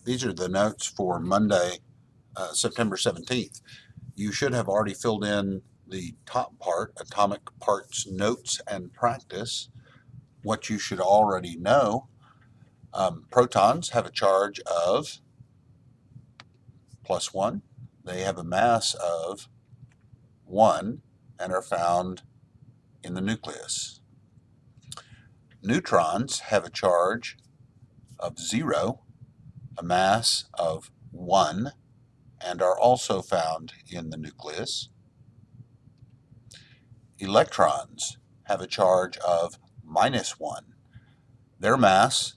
These are the notes for Monday, September 17th. You should have already filled in the top part, atomic parts notes and practice. What you should already know, protons have a charge of +1. They have a mass of 1 and are found in the nucleus. Neutrons have a charge of 0, a mass of 1, and are also found in the nucleus. Electrons have a charge of -1. Their mass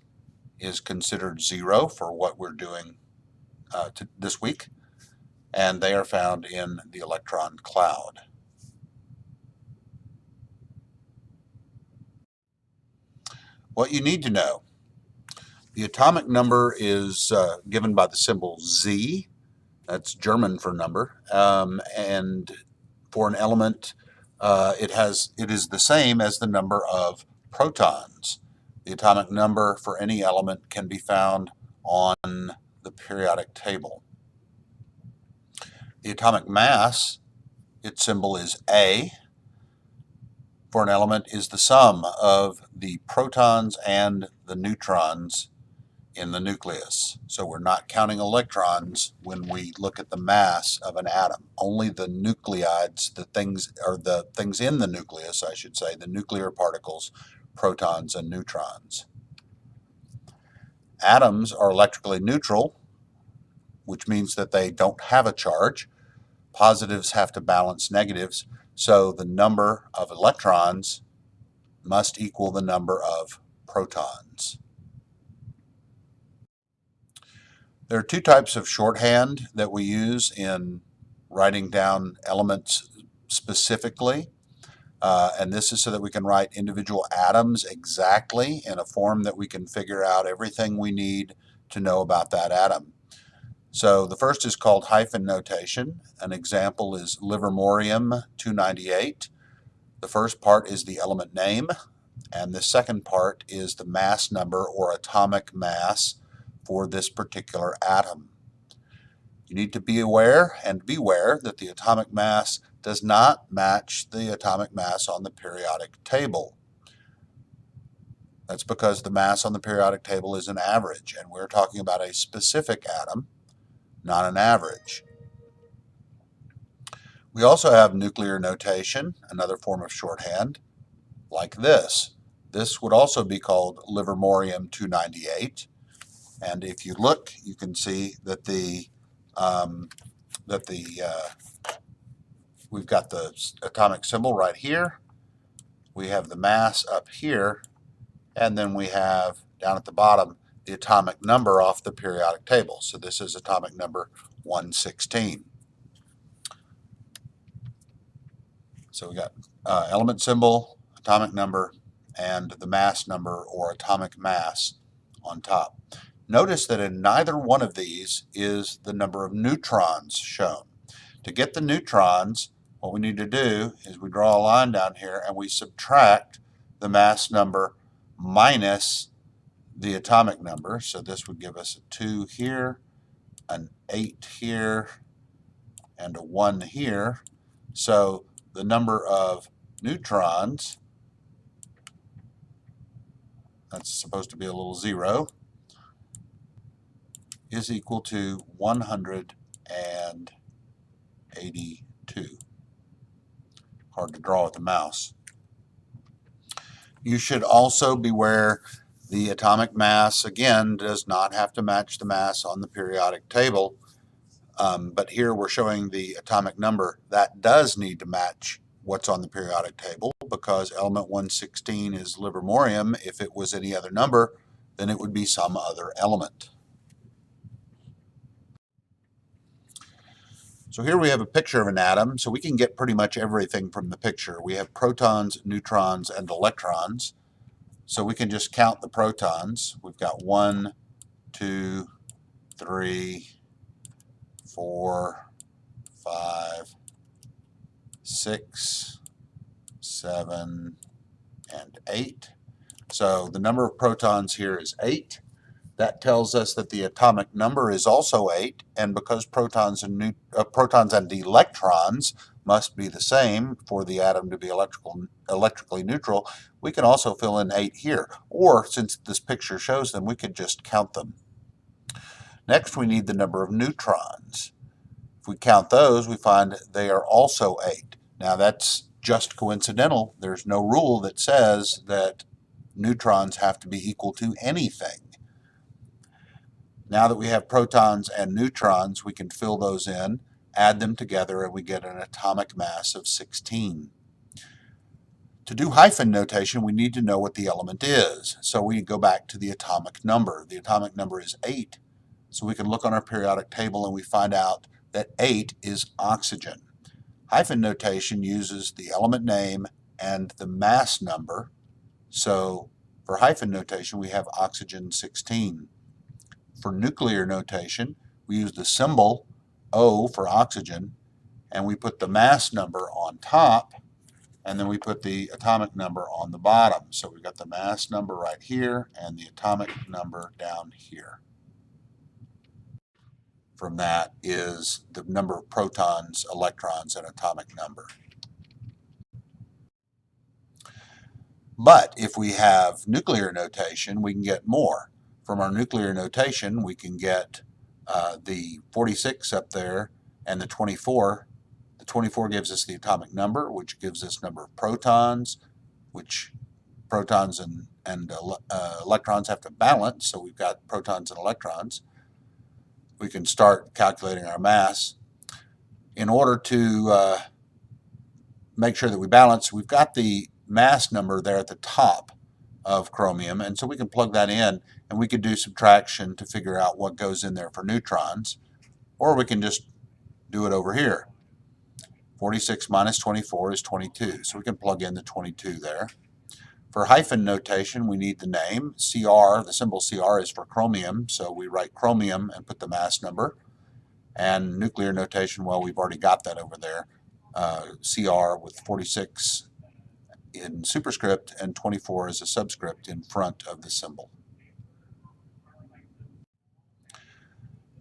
is considered 0 for what we're doing this week, and they are found in the electron cloud. What you need to know: the atomic number is given by the symbol Z. That's German for number, and for an element, it is the same as the number of protons. The atomic number for any element can be found on the periodic table. The atomic mass, its symbol is A, for an element is the sum of the protons and the neutrons in the nucleus. So we're not counting electrons when we look at the mass of an atom. Only the nuclides, the things in the nucleus, I should say, the nuclear particles, protons and neutrons. Atoms are electrically neutral, which means that they don't have a charge. Positives have to balance negatives, so the number of electrons must equal the number of protons. There are two types of shorthand that we use in writing down elements specifically, and this is so that we can write individual atoms exactly in a form that we can figure out everything we need to know about that atom. So the first is called hyphen notation. An example is livermorium 298. The first part is the element name, and the second part is the mass number or atomic mass for this particular atom. You need to be aware and beware that the atomic mass does not match the atomic mass on the periodic table. That's because the mass on the periodic table is an average, and we're talking about a specific atom, not an average. We also have nuclear notation, another form of shorthand, like this. This would also be called livermorium 298. And if you look, you can see that we've got the atomic symbol right here. We have the mass up here, and then we have down at the bottom the atomic number off the periodic table. So this is atomic number 116. So we got element symbol, atomic number, and the mass number or atomic mass on top. Notice that in neither one of these is the number of neutrons shown. To get the neutrons, what we need to do is we draw a line down here and we subtract the mass number minus the atomic number. So this would give us a 2 here, an 8 here, and a 1 here. So the number of neutrons, that's supposed to be a little 0, is equal to 182. Hard to draw with the mouse. You should also beware the atomic mass, again, does not have to match the mass on the periodic table, but here we're showing the atomic number. That does need to match what's on the periodic table because element 116 is livermorium. If it was any other number, then it would be some other element. So here we have a picture of an atom, so we can get pretty much everything from the picture. We have protons, neutrons, and electrons. So we can just count the protons. We've got 1, 2, 3, 4, 5, 6, 7, and 8. So the number of protons here is 8. That tells us that the atomic number is also 8, and because protons and electrons must be the same for the atom to be electrically neutral, we can also fill in 8 here. Or, since this picture shows them, we could just count them. Next, we need the number of neutrons. If we count those, we find they are also 8. Now, that's just coincidental. There's no rule that says that neutrons have to be equal to anything. Now that we have protons and neutrons, we can fill those in, add them together, and we get an atomic mass of 16. To do hyphen notation, we need to know what the element is. So we go back to the atomic number. The atomic number is 8. So we can look on our periodic table and we find out that 8 is oxygen. Hyphen notation uses the element name and the mass number. So for hyphen notation, we have oxygen 16. For nuclear notation, we use the symbol O for oxygen, and we put the mass number on top, and then we put the atomic number on the bottom. So we've got the mass number right here and the atomic number down here. From that is the number of protons, electrons, and atomic number. But if we have nuclear notation, we can get more. From our nuclear notation, we can get the 46 up there and the 24. The 24 gives us the atomic number, which gives us number of protons, which protons and electrons have to balance, so we've got protons and electrons. We can start calculating our mass. In order to make sure that we balance, we've got the mass number there at the top of chromium, and so we can plug that in and we could do subtraction to figure out what goes in there for neutrons, or we can just do it over here. 46 minus 24 is 22, so we can plug in the 22 there. For hyphen notation, we need the name. Cr, the symbol Cr is for chromium, so we write chromium and put the mass number. And nuclear notation, well, we've already got that over there. Cr with 46 in superscript and 24 as a subscript in front of the symbol.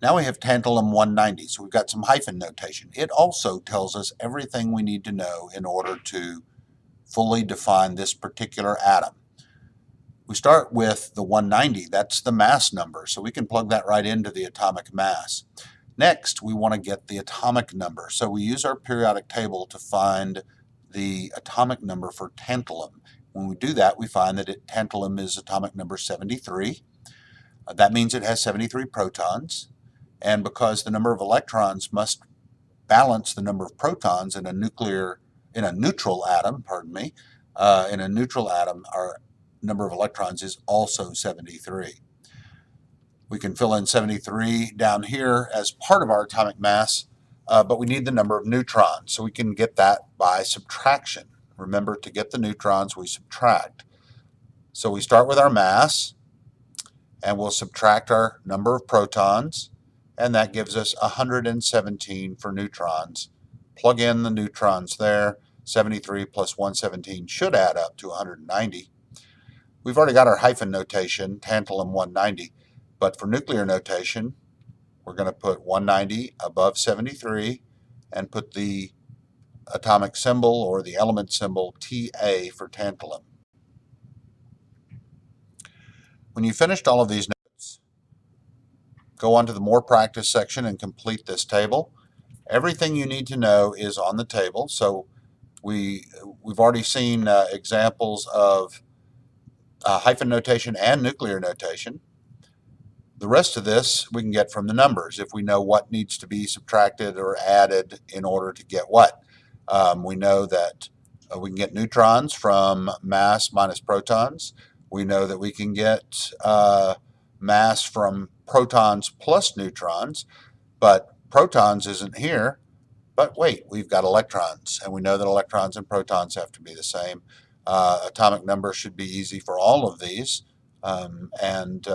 Now we have tantalum 190, so we've got some hyphen notation. It also tells us everything we need to know in order to fully define this particular atom. We start with the 190, that's the mass number, so we can plug that right into the atomic mass. Next, we want to get the atomic number, so we use our periodic table to find the atomic number for tantalum. When we do that, we find that tantalum is atomic number 73. That means it has 73 protons, and because the number of electrons must balance the number of protons in a neutral atom, in a neutral atom, our number of electrons is also 73. We can fill in 73 down here as part of our atomic mass, but we need the number of neutrons, so we can get that by subtraction. Remember, to get the neutrons, we subtract. So we start with our mass, and we'll subtract our number of protons, and that gives us 117 for neutrons. Plug in the neutrons there. 73 plus 117 should add up to 190. We've already got our hyphen notation, tantalum 190, but for nuclear notation, we're going to put 190 above 73 and put the atomic symbol or the element symbol Ta for tantalum. When you've finished all of these notes, go on to the More Practice section and complete this table. Everything you need to know is on the table, so we've already seen examples of hyphen notation and nuclear notation. The rest of this we can get from the numbers if we know what needs to be subtracted or added in order to get what. We know that we can get neutrons from mass minus protons. We know that we can get mass from protons plus neutrons, but protons isn't here. But wait, we've got electrons, and we know that electrons and protons have to be the same. Atomic number should be easy for all of these, and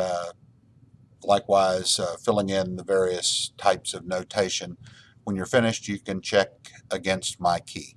likewise filling in the various types of notation. When you're finished, you can check against my key.